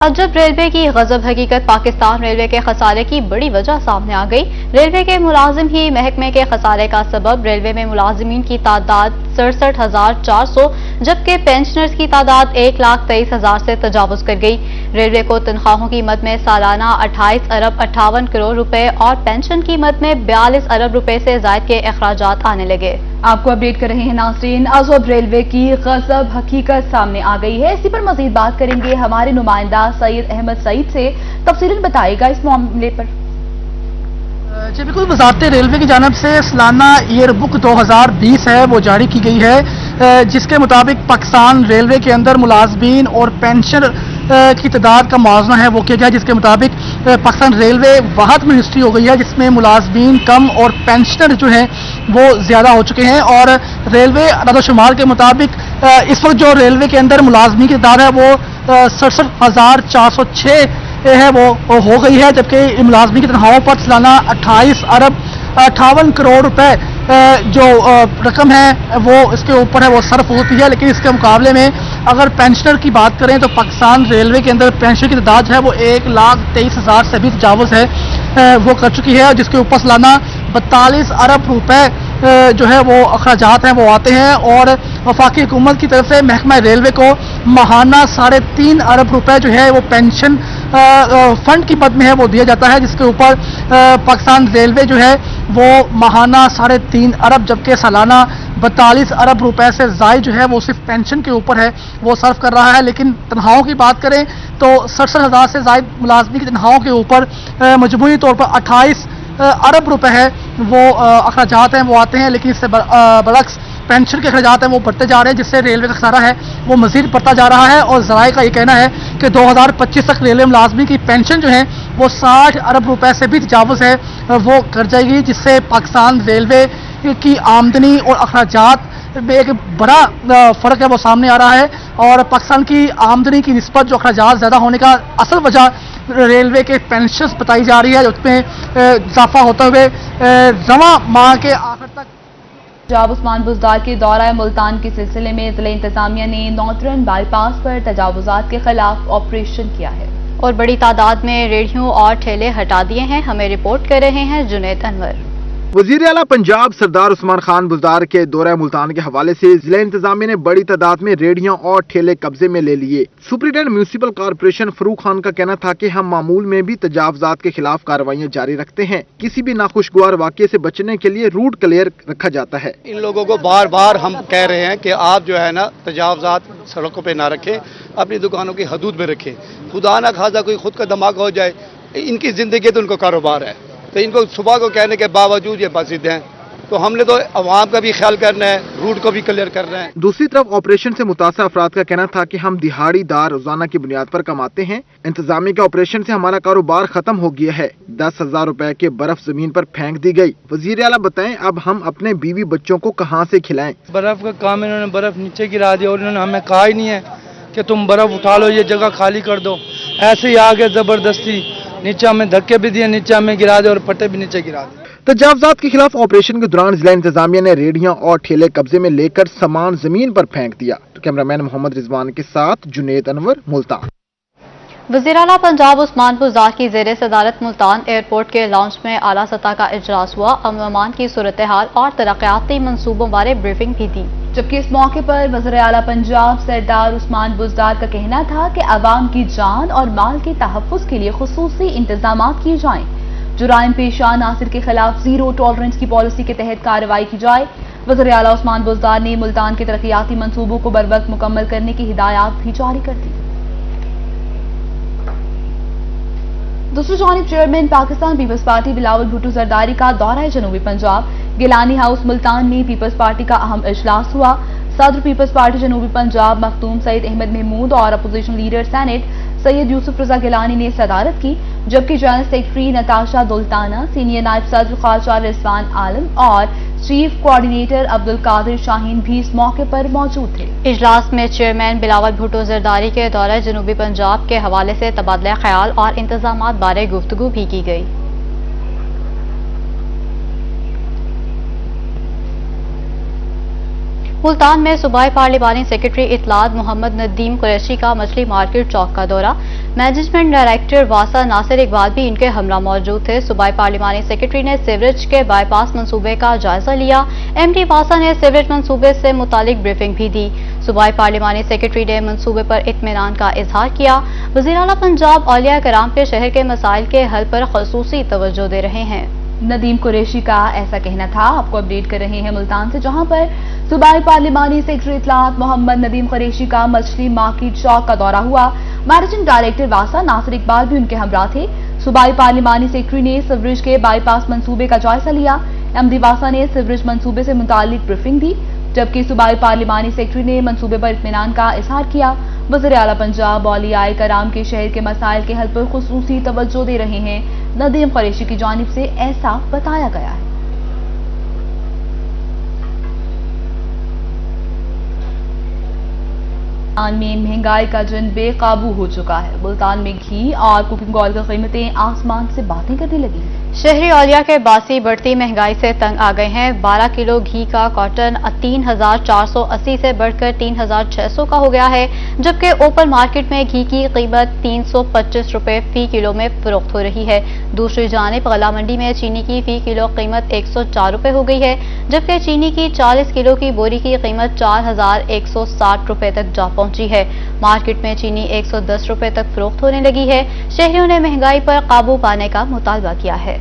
अजब रेलवे की गजब हकीकत। पाकिस्तान रेलवे के खसारे की बड़ी वजह सामने आ गई। रेलवे के मुलाजिम ही महकमे के खसारे का सबब। रेलवे में मुलाजिमीन की तादाद 67,400 जबकि पेंशनर्स की तादाद 1,23,000 से तजावुज कर गई। रेलवे को तनख्वाहों की मद में सालाना 28 अरब 58 करोड़ रुपए और पेंशन की मद में 42 अरब रुपए से जायद के अखराजात आने लगे। आपको अपडेट कर रहे हैं नाज़रीन। अजब रेलवे की गजब हकीकत सामने आ गई है। इसी पर मजीद बात करेंगे हमारे नुमाइंदा सैयद अहमद सईद से। तफसीलन बताएगा इस मामले पर। जी बिल्कुल, वज़ारत रेलवे की जानिब से सालाना ईयर बुक 2020 है वो जारी की गई है, जिसके मुताबिक पाकिस्तान रेलवे के अंदर मुलाजमीन और पेंशन की तादाद का मुआवजा है वो किया गया, जिसके मुताबिक पाकिस्तान रेलवे वाहद मिनिस्ट्री हो गई है जिसमें मुलाजमीन कम और पेंशनर जो हैं वो ज़्यादा हो चुके हैं। और रेलवे अदादोशुमार के मुताबिक इस वक्त जो रेलवे के अंदर मुलाजमीन की तादाद है वो 67,406 है वो हो गई है, जबकि मुलाजमी की तनख्वाहों पर सालाना 28 अरब 58 करोड़ रुपए जो रकम है वो इसके ऊपर है वो सर्फ होती है। लेकिन इसके मुकाबले में अगर पेंशनर की बात करें तो पाकिस्तान रेलवे के अंदर पेंशन की तादाद है वो 1,23,000 से भी तजावुज है वो कर चुकी है, जिसके ऊपर सालाना 42 अरब रुपए जो है वो अखराजात हैं वो आते हैं। और वफाकी हुकूमत की तरफ से महकमा रेलवे को माहाना 3.5 अरब रुपए जो है वो पेंशन फंड की मद में है वो दिया जाता है, जिसके ऊपर पाकिस्तान रेलवे जो है वो माहाना 3.5 अरब जबकि सालाना 42 अरब रुपए से ज़ायद जो है वो सिर्फ पेंशन के ऊपर है वो सर्व कर रहा है। लेकिन तनख्वाहों की बात करें तो 67,000 से ज़ायद मुलाजमी की तनख्वाहों के ऊपर मजमूई तौर पर 28 अरब रुपए है वो अखराजात हैं वो आते हैं। लेकिन इससे बरक्स पेंशन के अखराजात हैं वो बढ़ते जा रहे हैं, जिससे रेलवे का खसारा है वो मजीद बढ़ता जा रहा है। और ज़राए का ये कहना है कि 2025 तक रेलवे मुलाजमी की पेंशन जो है वो 60 अरब रुपए से भी तजावुज है वो कर जाएगी, जिससे पाकिस्तान रेलवे की आमदनी और अखराजात में एक बड़ा फ़र्क है वो सामने आ रहा है। और पाकिस्तान की आमदनी की निस्बत जो अखराजात ज़्यादा होने का असल वजह रेलवे के पेंशन बताई जा रही है, उसमें इजाफा होते हुए रवां माह के आखिर तक। पंजाब उस्मान बुज़दार के दौरा मुल्तान के सिलसिले में ज़िला इंतजामिया ने नॉर्थर्न बाईपास पर तजावुजात के खिलाफ ऑपरेशन किया है और बड़ी तादाद में रेहड़ियों और ठेले हटा दिए हैं। हमें रिपोर्ट कर रहे हैं जुनैद अनवर। वज़ीर आला पंजाब सरदार उस्मान खान बुज़दार के दौरा मुल्तान के हवाले से जिला इंतजामिया ने बड़ी तादाद में रेहड़ियां और ठेले कब्जे में ले लिए। Superintendent municipal corporation Farooq Khan का कहना था कि हम मामूल में भी तजावुजात के खिलाफ कार्रवाइयां जारी रखते हैं। किसी भी नाखुशगवार वाक़े से बचने के लिए रूट क्लियर रखा जाता है। इन लोगों को बार बार हम कह रहे हैं कि आप जो है ना तजावुजात सड़कों पर ना रखें, अपनी दुकानों की हदूद में रखें। खुदा ना खासा कोई खुद का धमाका हो जाए, इनकी जिंदगी तो उनको कारोबार है, तो इनको सुबह को कहने के बावजूद ये बाजिद हैं। तो हमने तो अवाम का भी ख्याल करना है, रूट को भी क्लियर करना है। दूसरी तरफ ऑपरेशन से मुतासर अफराद का कहना था कि हम दिहाड़ीदार रोजाना की बुनियाद पर कमाते हैं। इंतजामिया के ऑपरेशन से हमारा कारोबार खत्म हो गया है। 10,000 रुपए के बर्फ जमीन पर फेंक दी गई। वजीर आला बताएं अब हम अपने बीवी बच्चों को कहाँ से खिलाएं। बर्फ का काम इन्होंने बर्फ नीचे गिरा दिया और इन्होंने हमें कहा ही नहीं है कि तुम बर्फ उठा लो, ये जगह खाली कर दो। ऐसे ही आगे जबरदस्ती नीचे हमें धक्के भी दिए, नीचे हमें गिरा दे और पट्टे भी नीचे गिरा दे। तजावुजात के खिलाफ ऑपरेशन के दौरान जिला इंतजामिया ने रेहड़ियां और ठेले कब्जे में लेकर सामान जमीन पर फेंक दिया। तो कैमरामैन मोहम्मद रिजवान के साथ जुनैद अनवर, मुल्तान। वज़ीर आला पंजाब उस्मान बुज़दार की ज़ेर सदारत मुल्तान एयरपोर्ट के लॉन्च में आला सतह का इजलास हुआ। अमन अमान की सूरत हाल और तरक्याती मंसूबों बारे ब्रीफिंग भी दी। जबकि इस मौके पर वज़ीर आला पंजाब सरदार उस्मान बुज़दार का कहना था कि अवाम की जान और माल के तहफ़्फ़ुज़ के लिए खुसूसी इंतजाम किए जाएं। जुराइम पेशा नासिर के खिलाफ जीरो टॉलरेंस की पॉलिसी के तहत कार्रवाई की जाए। वज़ीर आला उस्मान बुज़दार ने मुल्तान के तरक्याती मंसूबों को बरवक्त मुकम्मल करने की हिदायत भी जारी कर दी। दूसरी जानिब चेयरमैन पाकिस्तान पीपल्स पार्टी बिलावल भुट्टो जरदारी का दौरा जनूबी पंजाब। गिलानी हाउस मुल्तान में पीपल्स पार्टी का अहम इजलास हुआ। सदर पीपल्स पार्टी जनूबी पंजाब मखदूम सईद अहमद महमूद और opposition leader senate Syed Yousuf Raza Gilani ने सदारत की, जबकि general secretary Natasha Daultana, senior नायब सदर ख्वाजा रिजवान आलम और चीफ कोऑर्डिनेटर अब्दुल कादिर शाहीन भी इस मौके पर मौजूद थे। इजलास में चेयरमैन बिलावल भुट्टो जरदारी के दौरे जनूबी पंजाब के हवाले से तबादला ख्याल और इंतजामात बारे गुफ्तगू भी की गई। मुल्तान में सूबाई पार्लिमानी सेक्रेटरी इत्तलात मोहम्मद नदीम कुरैशी का मछली मार्केट चौक का दौरा। मैनेजमेंट डायरेक्टर वासा नासिर इकबाल भी इनके हमरा मौजूद थे। सूबाई पार्लिमानी सेक्रेटरी ने सीवरेज के बाईपास मंसूबे का जायजा लिया। एमडी वासा ने सीवरेज मंसूबे से मुतालिक ब्रीफिंग भी दी। सूबाई पार्लिमानी सेक्रेटरी ने मंसूबे पर इत्मीनान का इजहार किया। वज़ीर आला पंजाब औलिया कराम के शहर के मसाइल के हल पर खसूसी तवज्जो दे रहे हैं। नदीम कुरैशी का ऐसा कहना था। आपको अपडेट कर रहे हैं मुल्तान से, जहां पर सूबाई पार्लिमानी सेक्रेटरी इत्तलात मोहम्मद नदीम कुरैशी का मछली मार्केट चौक का दौरा हुआ। मैनेजिंग डायरेक्टर वासा नासिर इकबाल भी उनके हमरा थे। सूबाई पार्लिमानी सेक्रेटरी ने सीवरेज के बाईपास मंसूबे का जायजा लिया। एमडी वासा ने सीवरेज मंसूबे से मुतालिक ब्रीफिंग दी, जबकि सूबाई पार्लिमानी सेक्रेटरी ने मंसूबे पर इत्मीनान का इजहार किया। वज़ीर आला पंजाब औलिया कराम के शहर के मसाइल के हल पर खुसूसी तवज्जो दे रहे हैं। नदीम कुरैशी की जानिब से ऐसा बताया गया है। मुल्तान में महंगाई का जन बेकाबू हो चुका है। मुल्तान में घी और कुकिंग ऑयल की कीमतें आसमान से बातें करने लगी हैं। शहरी औलिया के बासी बढ़ती महंगाई से तंग आ गए हैं। 12 किलो घी का कॉटन 3,480 से बढ़कर 3,600 का हो गया है, जबकि ओपन मार्केट में घी की कीमत 325 रुपए फी किलो में फरोख्त हो रही है। दूसरी जानिब गला मंडी में चीनी की फी किलो कीमत 104 रुपए हो गई है, जबकि चीनी की 40 किलो की बोरी की कीमत 4,160 रुपए तक जा पहुंची है। मार्केट में चीनी 110 रुपए तक फरोख्त होने लगी है। शहरियों ने महंगाई पर काबू पाने का मुतालबा किया है।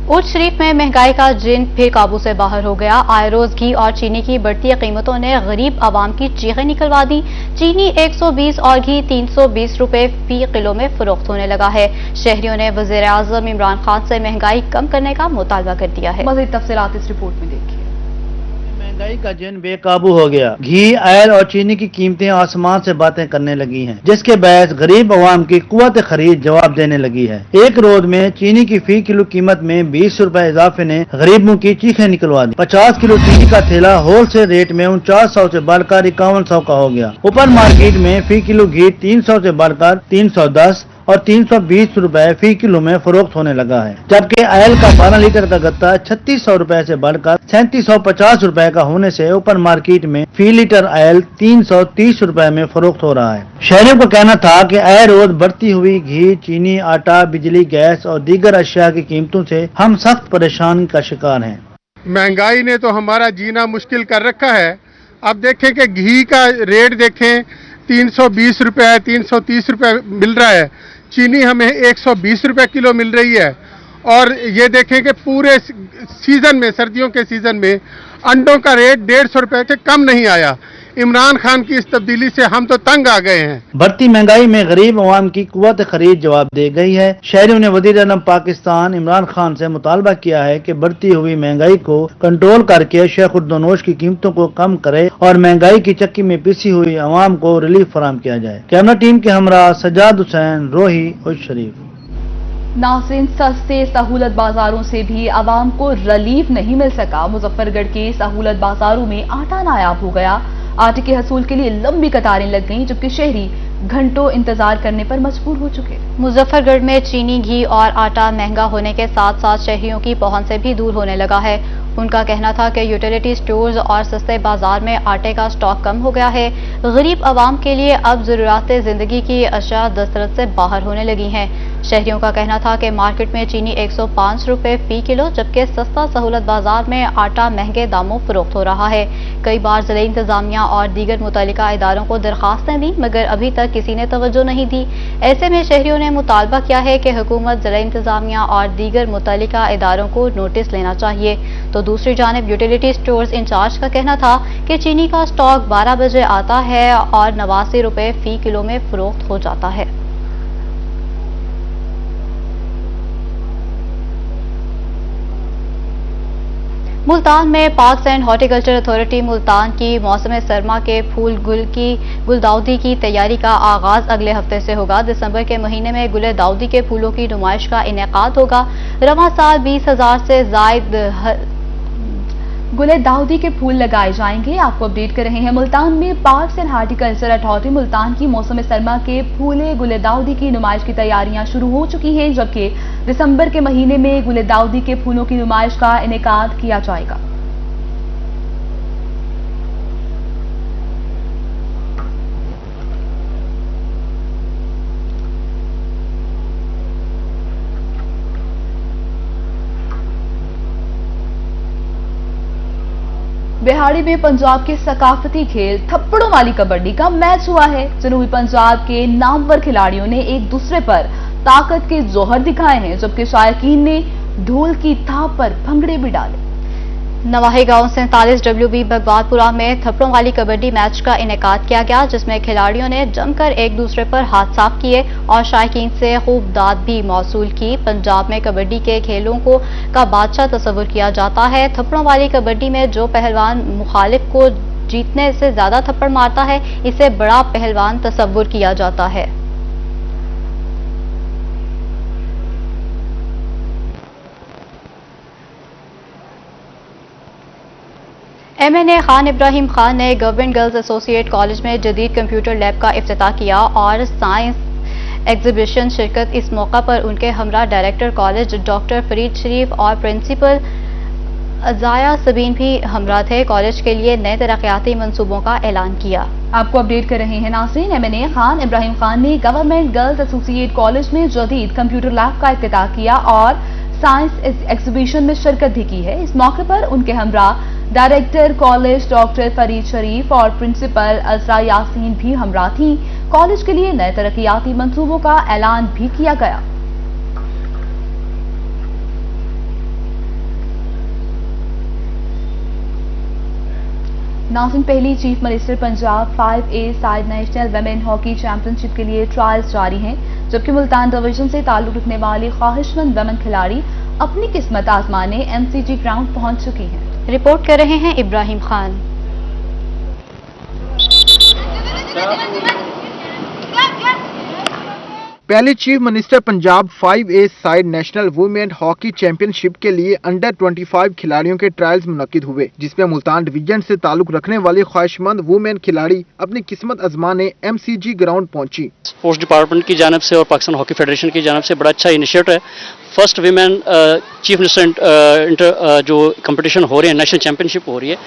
उर्ज शरीफ में महंगाई का जिन फिर काबू से बाहर हो गया। आए रोज घी और चीनी की बढ़ती कीमतों ने गरीब आवाम की चीखें निकलवा दी। चीनी 120 और घी 320 रुपए फी किलो में फरोख्त होने लगा है। शहरियों ने वज़ीर आज़म इमरान खान से महंगाई कम करने का मुतालबा कर दिया है। मज़ीद तफसीलात इस रिपोर्ट में देखिए। महंगाई का जिन बेकाबू हो गया। घी, ऑयल और चीनी की कीमतें आसमान से बातें करने लगी हैं, जिसके बायस गरीब अवाम की कुव्वत खरीद जवाब देने लगी है। एक रोज में चीनी की फी किलो कीमत में 20 रुपए इजाफे ने गरीबों की चीखें निकलवा दी। 50 किलो चीनी का थैला होलसेल रेट में 4900 से बढ़कर 5100 का हो गया। ओपन मार्केट में फी किलो घी 300 से बढ़कर 310 और 320 रुपए फी किलो में फरोख्त होने लगा है, जबकि ऑयल का 12 लीटर का गत्ता 3600 रुपए से बढ़कर 3750 रुपए का होने से ओपन मार्केट में फी लीटर ऑयल 330 रुपए में फरोख्त हो रहा है। शहरियों का कहना था कि आए रोज बढ़ती हुई घी, चीनी, आटा, बिजली, गैस और दीगर अशिया की कीमतों से हम सख्त परेशानी का शिकार हैं। महंगाई ने तो हमारा जीना मुश्किल कर रखा है। अब देखें कि घी का रेट देखें 320 रुपए 330 रुपए मिल रहा है। चीनी हमें 120 रुपए किलो मिल रही है। और ये देखें कि पूरे सीजन में, सर्दियों के सीजन में अंडों का रेट 150 रुपए से कम नहीं आया। इमरान खान की इस तब्दीली से हम तो तंग आ गए हैं। बढ़ती महंगाई में गरीब अवाम की कुव्वत खरीद जवाब दे गई है। शहरियों ने वज़ीर-ए-आज़म पाकिस्तान इमरान खान से मुतालबा किया है कि बढ़ती हुई महंगाई को कंट्रोल करके शेखुर्दोनोश की कीमतों को कम करे और महंगाई की चक्की में पिसी हुई अवाम को रिलीफ फराहम किया जाए। कैमरा टीम के हमरा सजाद हुसैन, रोही उर्ज शरीफ। नाज़रीन, सस्ते सहूलत बाजारों से भी आवाम को रिलीफ नहीं मिल सका। मुजफ्फरगढ़ के सहूलत बाजारों में आटा नायाब हो गया। आटे के हसूल के लिए लंबी कतारें लग गईं, जबकि शहरी घंटों इंतजार करने पर मजबूर हो चुके। मुजफ्फरगढ़ में चीनी, घी और आटा महंगा होने के साथ साथ शहरियों की पहुंच से भी दूर होने लगा है। उनका कहना था कि यूटिलिटी स्टोर्स और सस्ते बाजार में आटे का स्टॉक कम हो गया है। गरीब आवाम के लिए अब ज़रूरत ज़िंदगी की अशिया दस्तरस से बाहर होने लगी हैं। शहरियों का कहना था कि मार्केट में चीनी 105 रुपए फी किलो, जबकि सस्ता सहूलत बाजार में आटा महंगे दामों फरोख्त हो रहा है। कई बार ज़िला इंतजामिया और दीगर मुतल्लिका इदारों को दरखास्तें दी, मगर अभी तक किसी ने तवज्जो नहीं दी। ऐसे में शहरियों ने मुतालबा किया है कि हुकूमत ज़िला इंतजामिया और दीगर मुतल्लिका इदारों को नोटिस लेना चाहिए। तो दूसरी जानिब यूटिलिटी स्टोर्स इंचार्ज का कहना था कि चीनी का स्टॉक 12 बजे आता है और 89 रुपए फी किलो में फरोख्त हो जाता है। मुल्तान में parks and horticulture authority Multan की मौसम सरमा के फूल गुलदाउदी की तैयारी का आगाज अगले हफ्ते से होगा। दिसंबर के महीने में गुल दाउदी के फूलों की नुमाइश का इनेकाद होगा। रवां साल 20,000 से गुले दाऊदी के फूल लगाए जाएंगे। आपको अपडेट कर रहे हैं मुल्तान में parks and horticulture authority Multan की मौसम सरमा के फूले गुले दाऊदी की नुमाइश की तैयारियां शुरू हो चुकी हैं, जबकि दिसंबर के महीने में गुले दाऊदी के फूलों की नुमाइश का इनेकाद किया जाएगा। बिहाड़ी में पंजाब के सकाफती खेल थप्पड़ों वाली कबड्डी का मैच हुआ है। जनूबी पंजाब के नामवर खिलाड़ियों ने एक दूसरे पर ताकत के जोहर दिखाए हैं, जबकि शायकीन ने ढोल की थाप पर भंगड़े भी डाले। नवाही गांव 47 WB बगवातपुरा में थप्पड़ों वाली कबड्डी मैच का इनेकाद किया गया, जिसमें खिलाड़ियों ने जमकर एक दूसरे पर हाथ साफ किए और शायकीन से खूब दाद भी मौसूल की। पंजाब में कबड्डी के खेलों का बादशाह तस्वुर किया जाता है। थप्पड़ों वाली कबड्डी में जो पहलवान मुखालिफ को जीतने से ज्यादा थप्पड़ मारता है, इसे बड़ा पहलवान तस्वुर किया जाता है। MNA खान इब्राहिम खान ने गवर्नमेंट गर्ल्स एसोसिएट कॉलेज में जदीद कंप्यूटर लैब का इफ्तिताह किया और साइंस एग्जीबिशन शिरकत। इस मौका पर उनके हमरा डायरेक्टर कॉलेज डॉक्टर फरीद शरीफ और प्रिंसिपल अजाया सबीन भी हमरा थे। कॉलेज के लिए नए तरक्याती मंसूबों का ऐलान किया। आपको अपडेट कर रहे हैं नाज़रीन। MNA खान इब्राहिम खान ने गवर्नमेंट गर्ल्स एसोसिएट कॉलेज में जदीद कंप्यूटर लैब का इफ्तिताह किया और साइंस एग्जीबिशन में शिरकत भी की है। इस मौके पर उनके हमरा डायरेक्टर कॉलेज डॉक्टर फरीद शरीफ और प्रिंसिपल अजरा यासीन भी हमरा थीं। कॉलेज के लिए नए तरक्याती मंसूबों का ऐलान भी किया गया। नाज़रीन, पहली chief minister Punjab 5A side national women hockey championship के लिए ट्रायल्स जारी हैं, जबकि मुल्तान डिवीजन से ताल्लुक रखने वाली ख्वाहिशमंद वुमेन खिलाड़ी अपनी किस्मत आजमाने MCG ग्राउंड पहुंच चुकी हैं। रिपोर्ट कर रहे हैं इब्राहिम खान। पहले chief minister Punjab 5A side national women hockey championship के लिए अंडर 25 खिलाड़ियों के ट्रायल्स मुनक्किद हुए, जिसमें मुल्तान डिवीजन से ताल्लुक रखने वाली ख्वाहिशमंद वुमेन खिलाड़ी अपनी किस्मत आजमाने MCG ग्राउंड पहुंची। स्पोर्ट्स डिपार्टमेंट की जानिब से और पाकिस्तान हॉकी फेडरेशन की जानिब से बड़ा अच्छा इनिशिएटिव है। फर्स्ट वीमेन चीफ मिनिस्टर जो कंपटीशन हो रहे हैं, नेशनल चैंपियनशिप हो रही है,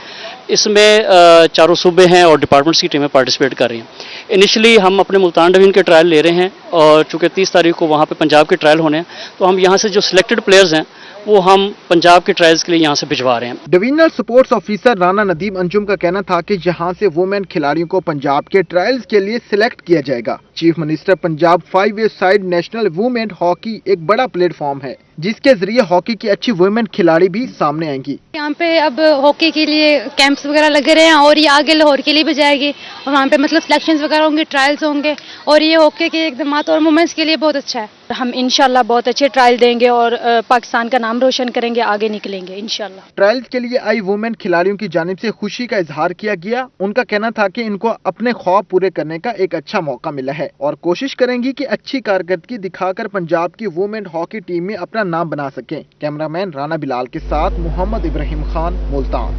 इसमें चारों सूबे हैं और डिपार्टमेंट्स की टीमें पार्टिसिपेट कर रही हैं। इनिशियली हम अपने मुल्तान डिवीजन के ट्रायल ले रहे हैं और चूँकि 30 तारीख को वहाँ पे पंजाब के ट्रायल होने हैं, तो हम यहाँ से जो सिलेक्टेड प्लेयर्स हैं वो हम पंजाब के ट्रायल्स के लिए यहाँ से भिजवा रहे हैं। Divisional sports officer Rana Nadeem Anjum का कहना था कि यहाँ से वुमेन खिलाड़ियों को पंजाब के ट्रायल्स के लिए सिलेक्ट किया जाएगा। Chief minister Punjab 5A side national women hockey एक बड़ा प्लेटफॉर्म है, जिसके जरिए हॉकी की अच्छी वुमेन खिलाड़ी भी सामने आएंगी। यहाँ पे अब हॉकी के लिए कैंप्स वगैरह लगे रहे हैं और ये आगे लाहौर के लिए भी जाएगी और वहाँ पे मतलब सिलेक्शंस वगैरह होंगे, ट्रायल्स होंगे और ये हॉकी के इक़दामात और वुमेन्स के लिए बहुत अच्छा है। हम इंशाल्लाह बहुत अच्छे ट्रायल देंगे और पाकिस्तान का नाम रोशन करेंगे, आगे निकलेंगे इंशाल्लाह। ट्रायल्स के लिए आई वुमेन खिलाड़ियों की जानिब से खुशी का इजहार किया गया। उनका कहना था कि इनको अपने ख्वाब पूरे करने का एक अच्छा मौका मिला है और कोशिश करेंगी कि अच्छी कारकर्दगी दिखाकर पंजाब की वुमेन हॉकी टीम में अपना नाम बना सकें। कैमरामैन राना बिलाल के साथ मोहम्मद इब्राहिम खान, मुल्तान।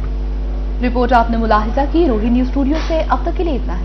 रिपोर्ट आपने मुलाहिजा की। रोही न्यूज स्टूडियो से अब तक के लिए इतना है।